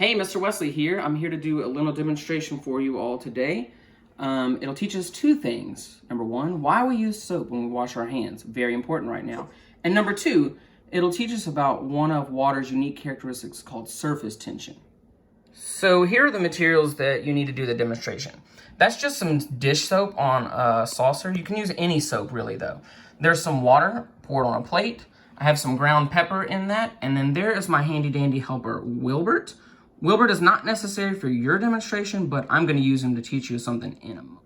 Hey, Mr. Wesley here. I'm here to do a little demonstration for you all today. It'll teach us two things. Number one, why we use soap when we wash our hands. Very important right now. And number two, it'll teach us about one of water's unique characteristics called surface tension. So here are the materials that you need to do the demonstration. That's just some dish soap on a saucer. You can use any soap really though. There's some water poured on a plate. I have some ground pepper in that. And then there is my handy dandy helper, Wilbert. Wilbert is not necessary for your demonstration, but I'm going to use him to teach you something in a moment.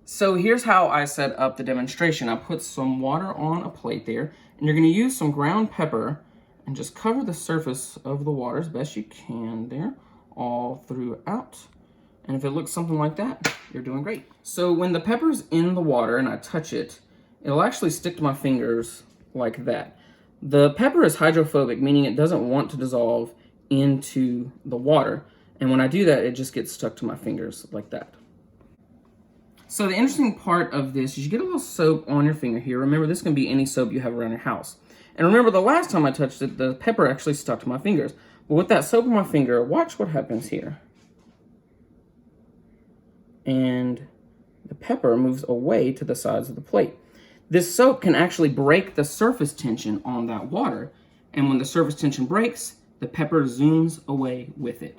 So here's how I set up the demonstration. I put some water on a plate there, and you're going to use some ground pepper and just cover the surface of the water as best you can there, all throughout. And if it looks something like that, you're doing great. So when the pepper's in the water and I touch it, it'll actually stick to my fingers like that. The pepper is hydrophobic, meaning it doesn't want to dissolve into the water, and when I do that, it just gets stuck to my fingers like that. So the interesting part of this is you get a little soap on your finger here. Remember, this can be any soap you have around your house. And remember, the last time I touched it, the pepper actually stuck to my fingers. But with that soap on my finger, watch what happens here. And the pepper moves away to the sides of the plate. This soap can actually break the surface tension on that water, and when the surface tension breaks, the pepper zooms away with it.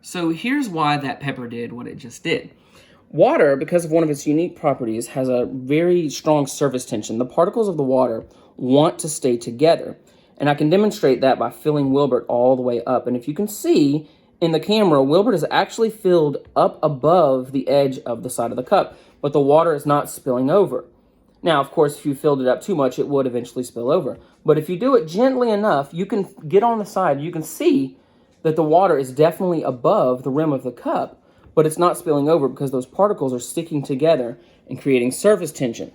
So here's why that pepper did what it just did. Water, because of one of its unique properties, has a very strong surface tension. The particles of the water want to stay together. And I can demonstrate that by filling Wilbert all the way up. And if you can see in the camera, Wilbert is actually filled up above the edge of the side of the cup, but the water is not spilling over. Now, of course, if you filled it up too much, it would eventually spill over. But if you do it gently enough, you can get on the side. You can see that the water is definitely above the rim of the cup, but it's not spilling over because those particles are sticking together and creating surface tension.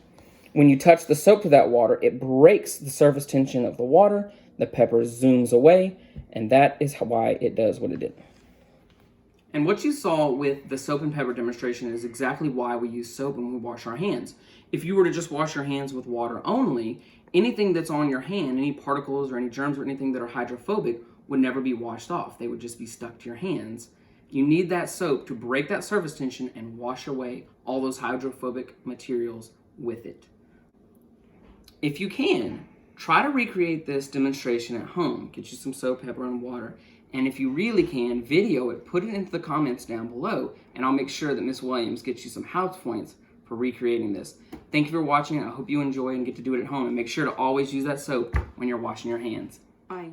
When you touch the soap to that water, it breaks the surface tension of the water, the pepper zooms away, and that is why it does what it did. And what you saw with the soap and pepper demonstration is exactly why we use soap when we wash our hands. If you were to just wash your hands with water only, anything that's on your hand, any particles or any germs or anything that are hydrophobic would never be washed off. They would just be stuck to your hands. You need that soap to break that surface tension and wash away all those hydrophobic materials with it. If you can, try to recreate this demonstration at home. Get you some soap, pepper, and water. And if you really can, video it, put it into the comments down below, and I'll make sure that Miss Williams gets you some house points for recreating this. Thank you for watching. I hope you enjoy and get to do it at home. And make sure to always use that soap when you're washing your hands. Bye.